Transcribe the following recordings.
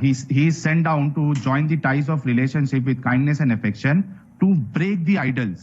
he is sent down to join the ties of relationship with kindness and affection to break the idols।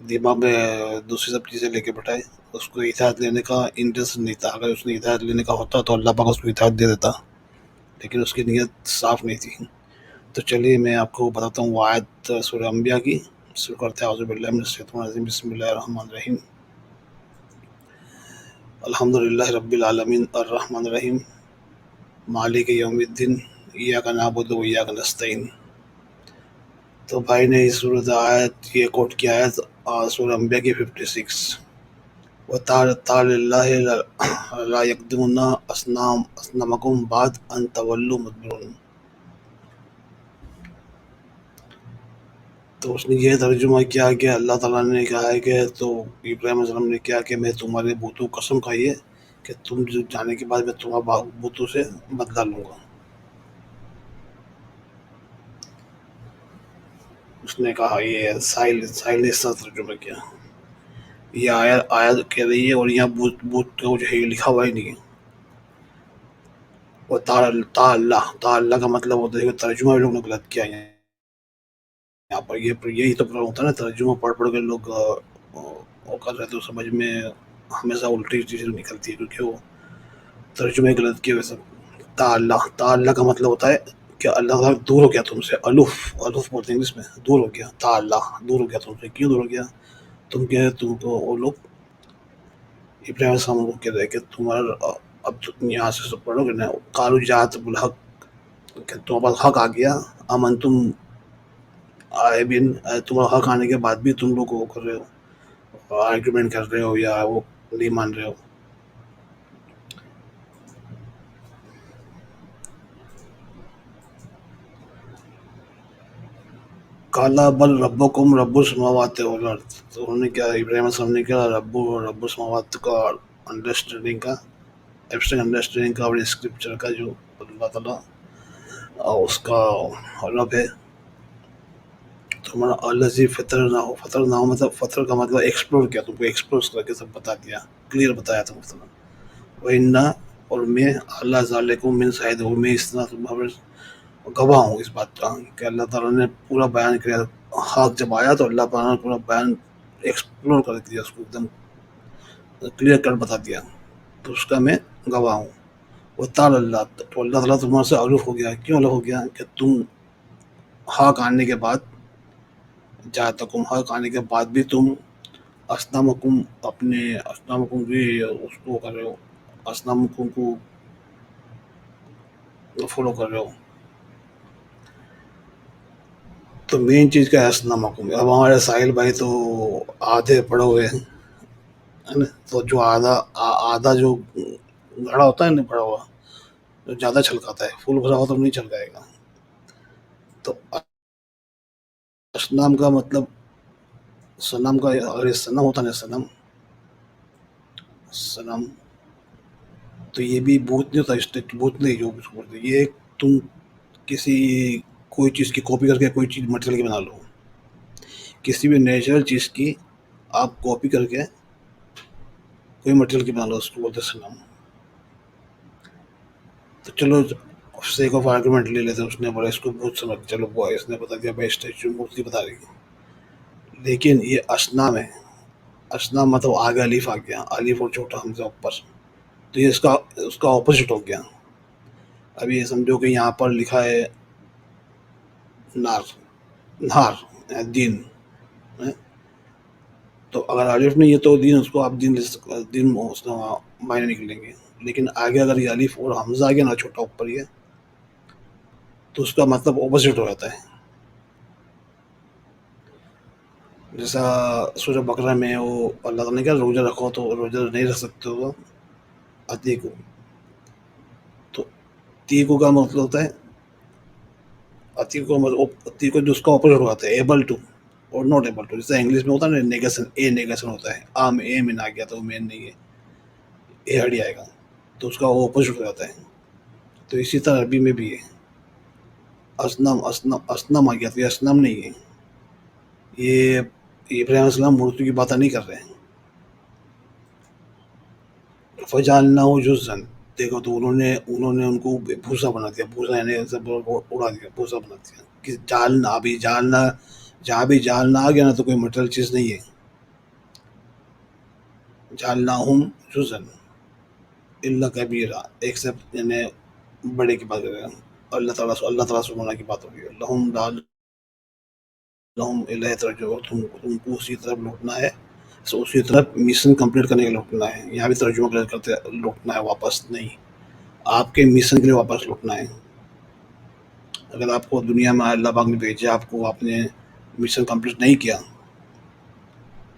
دماغ میں دوسری سب چیزیں لے کے بٹھائے. اس کو ہدایت لینے کا انٹرسٹ نہیں تھا. اگر اس نے ہدایت لینے کا ہوتا تو اللہ پاک اس کو ہدایت دے دیتا, لیکن اس کی نیت صاف نہیں تھی. تو چلیے میں آپ کو بتاتا ہوں وہ آیت سورہ انبیاء کی. شروع کرتے ہیں. اعوذ باللہ من الشیطان الرجیم. بسم اللہ الرحمن الرحیم. الحمد للہ رب العالمین الرحمن الرحیم مالک یوم الدین ایاک نعبد و ایاک نستعین. تو بھائی نے اس صورت آیت یہ کوٹ کیا ہے سورہ انبیاء کی 56. وَتَعَالَى اللَّهِ لَا يَقْدِمُونَ أَصْنَامَكُمْ بَعْدَ أَن تَوَلُّوا مُدْبِرُونَ. تو اس نے یہ ترجمہ کیا کہ اللہ تعالیٰ نے کہا ہے کہ تو ابراہیم علیہ السلام نے کیا کہ میں تمہارے بتوں کو قسم کھائی ہے کہ تم جانے کے بعد میں تمہارے بتوں سے بدلہ لوں گا. اس نے کہا یہ ساحل نے اس طرح ترجمہ کیا. یہ آیت کہہ رہی ہے اور یہاں بت جو ہے لکھا ہوا ہی نہیں ہے. اور تا اللہ کا مطلب ہوتا ہے کہ ترجمہ لوگ نے غلط کیا ہے یہاں پر. یہی تو پرابلم ہوتا ہے نا, ترجمہ پڑھ کے لوگ وہ کر رہے تو سمجھ میں ہمیشہ الٹی چیزیں نکلتی ہے کیونکہ وہ ترجمہ غلط کیے ویسے. تا اللہ کا مطلب ہوتا ہے کہ اللہ تعالیٰ دور ہو گیا تم سے. الف بولتے ہیں انگلش میں. دور ہو گیا. تا اللہ دور ہو گیا تم سے. کیوں دور ہو گیا؟ تم کو وہ لوگ ابراہیم علیہ السلام کو کہہ رہے کہ تمہارا اب تم یہاں سے پڑھو گے نا. قالو جات بالحق کہ تمہارے پاس حق آ گیا. امن تم آئے بن تمہارا حق آنے کے بعد بھی تم لوگ وہ کر رہے ہو, آرگومنٹ کر رہے ہو یا وہ نہیں مان رہے ہو. کالا بل ربکم رب السماوات والارض. تو انہوں نے کیا, ابراہیم علیہ السلام نے کیا رب السماوات کا انڈرسٹینڈنگ کا, ایبسٹریکٹ انڈرسٹینڈنگ کا اور اسکرپچر کا جو اللہ تعالیٰ اس کا رب ہے. تو ہمارا الذی فطر نہ ہو مطلب فطر کا مطلب ایکسپلور کیا, تم کو ایکسپلور کر کے سب بتا دیا, کلیئر بتایا تھا مطلب. وَإِنَّا اور میں اللہ ذالکم من شاہد ہوں, میں اس طرح تمہارے گواہ ہوں اس بات کا کہ اللہ تعالیٰ نے پورا بیان کیا. حق جب آیا تو اللہ تعالیٰ نے پورا بیان ایکسپلور کر دیا, اس کو ایک دم کلیئر کٹ بتا دیا. تو اس کا میں گواہ ہوں. وہ اللہ تو اللہ تعالیٰ تمہارے سے الف ہو گیا. کیوں الف ہو گیا؟ کہ تم حق آنے کے بعد جہاں تک حق آنے کے بعد بھی تم اسلامکم بھی اس کو کر رہے ہو, اسلامکم کو فالو کر رہے ہو. تو مین چیز کیا ہے اسلامکم. اب ہمارے ساحل بھائی تو آدھے پڑے ہوئے ہیں نا, تو جو آدھا جو گھڑا ہوتا ہے نا پڑا ہوا, جو زیادہ چھلکاتا ہے, فل بھرا ہوا تو نہیں چھلکائے گا. تو اسلام کا مطلب سنم کا, اگر سنم ہوتا نا سنم تو یہ بھی بھوت نہیں ہوتا. بھوت نہیں جو بولتے, یہ تم کسی کوئی چیز کی کاپی کر کے کوئی چیز مٹیریل کی بنا لو. کسی بھی نیچرل چیز کی آپ کاپی کر کے کوئی مٹیریل کی بنا لو, اس کو بولتے سنم. تو چلو سیک آف آرگومنٹ لے لیتے, اس نے بولا اس کو بہت سمجھ, چلو اس نے بتا دیا بھائی اسٹیچو مورتی بتا رہی ہے. لیکن یہ اسنام ہے. اسنام مطلب آگے الف آ گیا, الف اور چھوٹا حمزہ اوپر, تو یہ اس کا اپوزٹ ہو گیا. اب یہ سمجھو کہ یہاں پر لکھا ہے نار دین, تو اگر الف نہیں ہے تو دین, اس کو آپ دین اس کا معنی نکلیں گے. لیکن آگے اگر یہ الف اور حمزہ آ گیا نا چھوٹا اوپر یہ, تو اس کا مطلب اپوزٹ ہو جاتا ہے. جیسا سورہ بقرہ میں وہ اللہ تعالیٰ نے کہا روزہ رکھو, تو روزہ نہیں رکھ سکتے ہو عتیق. تو تیکو کا مطلب ہوتا ہے عتیق جو اس کا اپوزٹ ہو جاتا ہے ایبل ٹو اور ناٹ ایبل ٹو. جیسا انگلش میں ہوتا ہے نا نیگیشن, نیگیشن ہوتا ہے. اے مین آ گیا تو مین نہیں ہے, اے ہٹ آئے گا, تو اس کا وہ اپوزٹ ہو جاتا ہے. تو اسی طرح عربی میں بھی ہے اسنم آ گیا تو یہ اسنم نہیں ہے. یہ ابراہیم علیہ السلام مورتی کی باتیں نہیں کر رہے ہیں. فجعلناہ جزءا, دیکھو تو انہوں نے ان کو بھوسا بنا دیا. بھوسا یعنی اڑا دیا, بھوسا بنا دیا. کہ جہاں بھی جالنا آ گیا نا تو کوئی مٹیریل چیز نہیں ہے. جعلناہم جزن الا کبیرہ، ایکسپٹ یعنی بڑے کی بات کر رہے ہیں، اللہ تعالیٰ سبحانہ کی بات ہو رہی ہے، لہم لہم الیہ ترجعون، تم کو اسی طرف لوٹنا ہے، اسی طرف مشن کمپلیٹ کرنے کے لیے لوٹنا ہے. یہاں بھی ترجمہ کرتے لوٹنا ہے، واپس نہیں، آپ کے مشن کے لیے واپس لوٹنا ہے. اگر آپ کو دنیا میں اللہ پاک نے بھیجا، آپ نے مشن کمپلیٹ نہیں کیا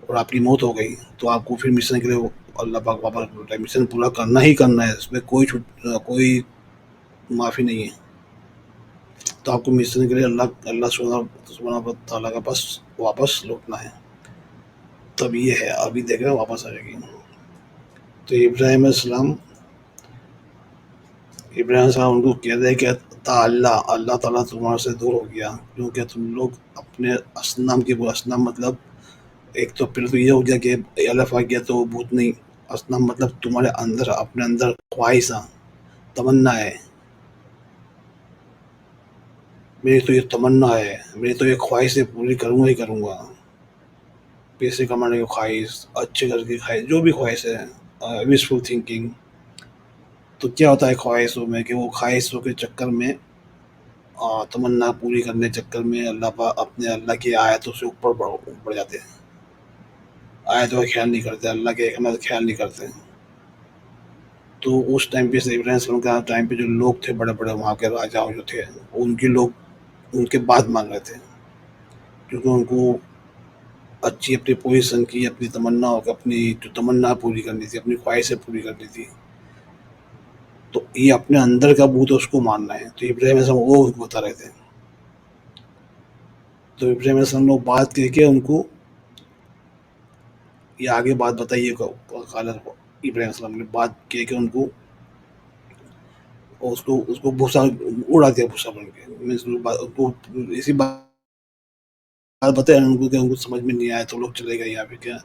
اور آپ کی موت ہو گئی، تو آپ کو پھر مشن کے لیے اللہ پاک واپس لوٹا ہے. مشن پورا کرنا ہی کرنا ہے، اس میں کوئی معافی نہیں ہے. تو آپ کو مشن کے لیے اللہ سبحانہ تعالیٰ کے پاس واپس لوٹنا ہے. تب یہ ہے، ابھی دیکھ رہے ہیں واپس آ جائے گی. تو ابراہیم علیہ السلام ان کو کہہ دے کہ اللہ تعالیٰ تمہارے سے دور ہو گیا، کیونکہ تم لوگ اپنے اصنام اصنام مطلب ایک تو پھر تو یہ ہو گیا کہ الف آ گیا تو بھوت نہیں، اصنام مطلب تمہارے اندر، اپنے اندر خواہشاں، تمنا ہے. میری تو یہ تمنا ہے، میری تو یہ خواہش سے پوری کروں گا ہی کروں گا. پیسے کمانے کی خواہش، اچھے گھر کی خواہش، جو بھی خواہش ہے، وشفل تھنکنگ. تو کیا ہوتا ہے خواہشوں میں کہ وہ خواہشوں کے چکر میں، تمنا پوری کرنے کے چکر میں اللہ کی آیتوں سے اوپر بڑھ جاتے ہیں، آیتوں کا خیال نہیں کرتے، اللہ کے احکامات کا خیال نہیں کرتے. تو اس ٹائم پہ ابراہیم السلام کا ٹائم پہ جو لوگ تھے، بڑے بڑے وہاں کے راجا جو تھے، ان کے بات مان رہے تھے، کیونکہ ان کو اچھی اپنی پوزیشن کی، اپنی تمنا اپنی جو تمنا پوری کرنی تھی، اپنی خواہشیں پوری کرنی تھی. تو یہ اپنے اندر کا بھوت اس کو ماننا ہے. تو ابراہیم علیہ السلام وہ بتا رہے تھے. تو ابراہیم علیہ السلام نے بات کہہ کے ان کو یہ آگے بات بتائیے، ابراہیم علیہ السلام نے بات کہہ کے ان کو اس کو بھوسا اڑا دیا، بھوسا بن کے. اسی بات بتایا ان کو کہ ان کو سمجھ میں نہیں آیا تو لوگ چلے گئے. یہاں پہ کیا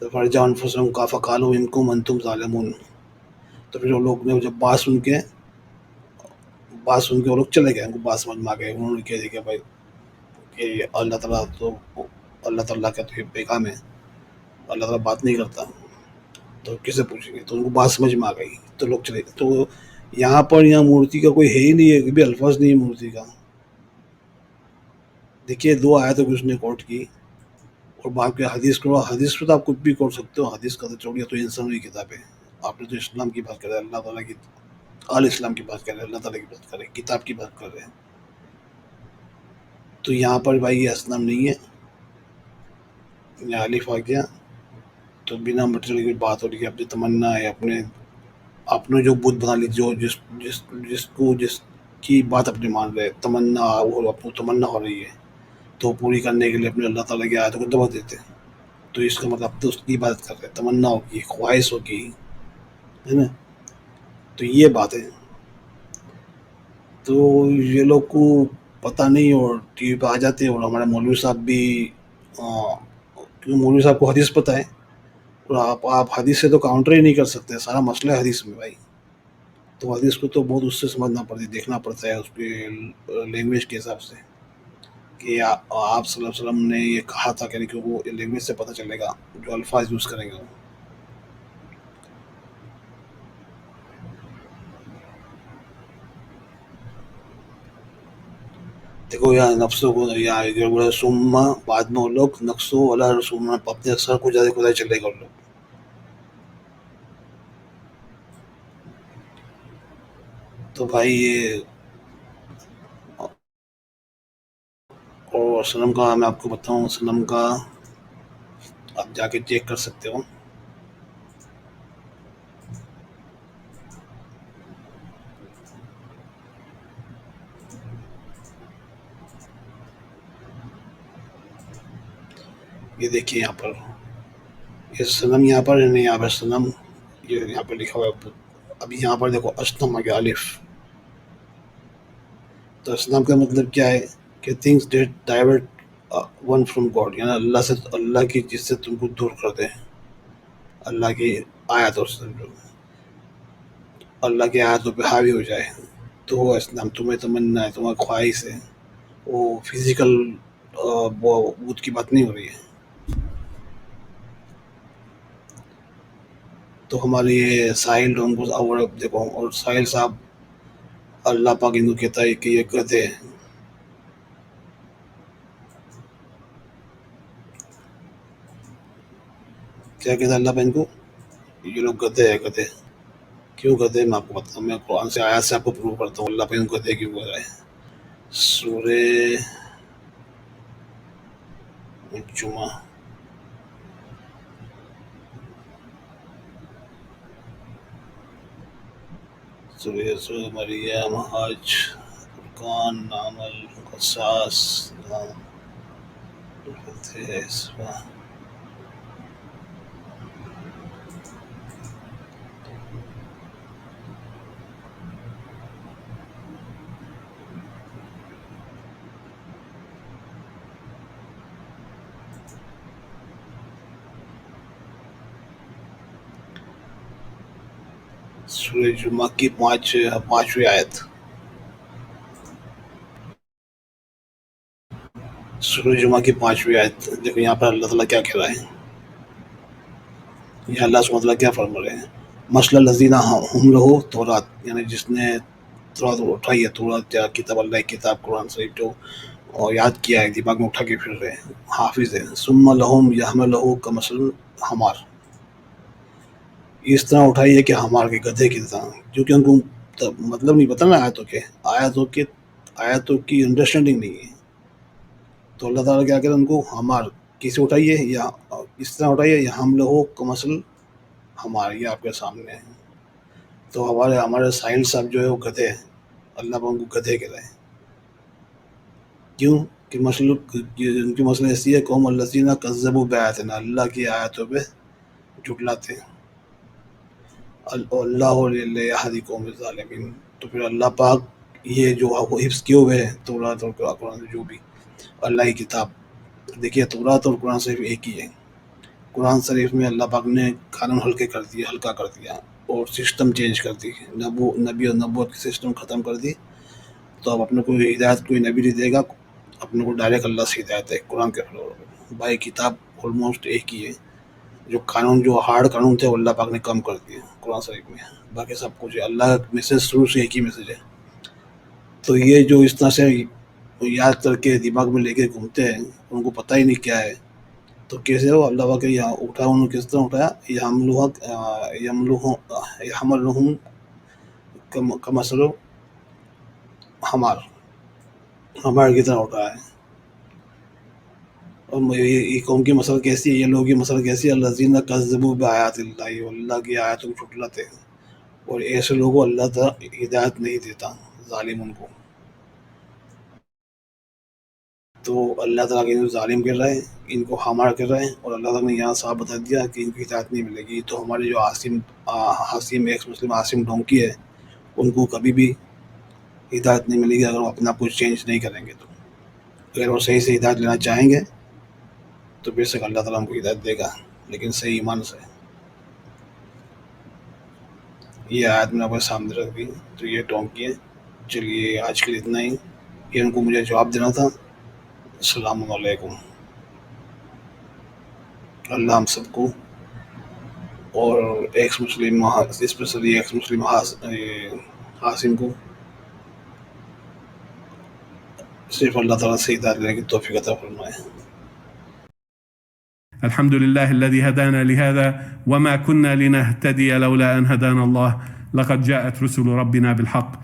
فرجا انفسهم کا فقالوا انکم انتم ظالمون. تو پھر وہ لوگ نے جب بات سن کے وہ لوگ چلے گئے، ان کو بات سمجھ میں آ گئے. انہوں نے کہہ دیا کہ بھائی کہ اللہ تعالیٰ کا تو یہ پیغام ہے، اللہ تعالیٰ بات نہیں کرتا تو کسے پوچھیں گے. تو ان کو بات سمجھ میں آ گئی تو لوگ چلے گئے. تو یہاں مورتی کا کوئی ہے ہی نہیں ہے، کہ بھی الفاظ نہیں ہے مورتی کا. دیکھیے 2 آیتوں کو اس نے کوٹ کی، اور باقی حدیث کو تو آپ کچھ بھی کوٹ سکتے ہو. حدیث کا تو چھوڑیے، تو انسانی کتاب ہے. آپ نے تو اسلام کی بات کر رہے ہیں، اللہ تعالیٰ کی اسلام کی بات کر رہے ہیں، اللہ تعالیٰ کی بات کر رہے ہیں، کتاب کی بات کر رہے ہیں. تو یہاں پر بھائی یہ اسلام نہیں ہے، یہاں الف آ گیا تو بنا مٹیریل کی بات ہو رہی ہے. اپنی تمنا ہے، اپنے جو بت بنا لی، جو جس کی بات اپنی مان رہے، تمنا، وہ اپنی تمنا ہو رہی ہے، تو پوری کرنے کے لیے اپنے اللہ تعالیٰ کی آیتوں کو دبا دیتے ہیں. تو اس کا مطلب تو اس کی عبادت کر رہے، تمنا ہوگی، خواہش ہوگی، ہے نا. تو یہ بات ہے. تو یہ لوگ کو پتہ نہیں، اور ٹی وی پہ آ جاتے ہیں. اور ہمارے مولوی صاحب بھی، کیونکہ مولوی صاحب کو حدیث پتہ ہے، اور آپ حدیث سے تو کاؤنٹر ہی نہیں کر سکتے. سارا مسئلہ ہے حدیث میں بھائی. تو حدیث کو تو بہت اس سے سمجھنا پڑتا ہے، دیکھنا پڑتا ہے اس کے لینگویج کے حساب سے، کہ آپ صلی اللہ علیہ وسلم نے یہ کہا تھا کہ وہ لینگویج سے پتہ چلے گا، جو الفاظ یوز کریں گے. دیکھو یہاں نفسوں کو، یہاں سما بعد میں وہ لوگ نقصو والا رسوم اپنے سر کو زیادہ خدا چلے گا. وہ لوگ تو بھائی یہ، اور صنم کا میں آپ کو بتاؤں، صنم کا آپ جا کے چیک کر سکتے ہو. یہ دیکھیے یہاں پر، یہ صنم یہاں پر نہیں، یہاں پر صنم یہ یہاں پہ لکھا ہوا ہے. ابھی یہاں پر دیکھو اسنم آ گیا، الف. تو اسلام کا مطلب کیا ہے کہ things that divert one from God, یعنی اللہ کی چیز سے تم کو دور کر دیں، اللہ کی آیاتوں سے اللہ کی آیاتوں پہ حاوی ہو جائے. تو وہ اسلام، تمہیں تمنا ہے، تمہیں خواہش ہے، وہ فزیکل بت کی بات نہیں ہو رہی ہے. تو ہمارے یہ ساحل ڈونگوز اور دیکھو، اور ساحل صاحب اللہ پاک ان کو کہتا ہے کہ یہ گدھے ہیں. کیا کہتا ہے اللہ پاک ان کو؟ یہ لوگ گدھے ہیں، گدھے. کیوں گدھے؟ میں آپ کو بتاتا ہوں، میں قرآن سے آیات سے آپ کو پروو کرتا ہوں اللہ پاک ان کو گدھے کیوں کہہ رہا ہے. سورہ جمعہ سورہ مریم، حج، فرقان، نامل، قصاص، سورہ جمعہ کی پانچویں آیت. سورہ جمعہ کی 5ویں آیت دیکھو، یہاں پر اللہ تعالیٰ کیا کہہ رہا ہے. یہ اللہ سبحانہ وتعالیٰ کیا فرما رہے ہیں؟ مسئلہ الذین ہم لہو تورات، یعنی جس نے تورات اٹھائی ہے، تورات یا کتاب اللہ کی کتاب قرآن شریف جو اور یاد کیا ہے، دماغ میں اٹھا کے پھر رہے ہیں، حافظ ہے. ثم لہم یحملہ کمثل حمار، اس طرح اٹھائی ہے کہ ہمار کے گدھے کی طرح، کیونکہ ان کو مطلب نہیں پتہ نا آیاتوں کی انڈرسٹینڈنگ نہیں ہے. تو اللہ تعالیٰ کیا کہتے ہیں ان کو ہمار کیسے اٹھائیے، یا اس طرح اٹھائیے، یا ہم لوگوں کمثل ہمار، یہ آپ کے سامنے ہے. تو ہمارے ساحل صاحب جو ہے وہ گدھے ہیں، اللہ پاک ان کو گدھے کہہ رہے ہیں. کیوں کہ ان کی مسئلہ ایسی ہے، قوم الذین کذبوا بآیاتنا، اللہ کی آیاتوں پہ جھٹلاتے ہیں. اللہ لا یہدی قوم الظالمین، تو پھر اللہ پاک یہ جو حفظ کیے ہوئے ہیں تورات اور قرآن جو بھی اللہ کی کتاب، دیکھیے تورات اور قرآن شریف ایک ہی ہے. قرآن شریف میں اللہ پاک نے قانون ہلکا کر دیا اور سسٹم چینج کر دی، نبی اور نبوت کی سسٹم ختم کر دی. تو اب اپنے کو ہدایت کوئی نبی نہیں دے گا، اپنے کو ڈائریکٹ اللہ سے ہدایت ہے قرآن کے فلور. بائی کتاب آلموسٹ ایک ہی ہے. جو قانون، جو ہارڈ قانون تھے وہ اللہ پاک نے کم کر دیے قرآن شریف میں. باقی سب کچھ اللہ کا میسج شروع سے ایک ہی میسج ہے. تو یہ جو اس طرح سے یاد کر کے دماغ میں لے کے گھومتے ہیں، ان کو پتہ ہی نہیں کیا ہے. تو کیسے ہو اللہ پاک یہاں اٹھایا، انہوں نے کس طرح اٹھایا، یحملہم کمثل ہمار کی طرح اٹھایا ہے. اور یہ قوم کی مسئلہ کیسی ہے، یہ لوگوں کی مسئلہ کیسی ہے، الذین کذبوا بآیات اللہ، اللہ کی آیاتوں کو جھٹلاتے ہیں. اور ایسے لوگوں کو اللہ تعالیٰ ہدایت نہیں دیتا، ظالم ان کو. تو اللہ تعالیٰ کے ظالم کر رہے ہیں، ان کو ہمار کر رہے ہیں، اور اللہ تعالیٰ نے یہاں صاحب بتا دیا کہ ان کی ہدایت نہیں ملے گی. تو ہمارے جو عاصم ایکس مسلم عاصم ڈونکی ہے، ان کو کبھی بھی ہدایت نہیں ملے گی اگر وہ اپنا کچھ چینج نہیں کریں گے. تو اگر وہ صحیح سے ہدایت لینا چاہیں گے تو بے شک اللہ تعالیٰ ہم کو ہدایت دے گا، لیکن صحیح ایمان سے. یہ آیت میں آپ کے سامنے رکھ دی. تو یہ ڈونکی ہے. چلیے آج کے لیے اتنا ہی، یہ ان کو مجھے جواب دینا تھا. السلام علیکم. اللہ ہم سب کو اور ایکس مسلم اسپیشلی ایکس مسلم عاصم کو صرف اللہ تعالیٰ سے ہدایت لینے کی توفیق عطا فرمائے. الحمد لله الذي هدانا لهذا وما كنا لنهتدي لولا أن هدانا الله لقد جاءت رسل ربنا بالحق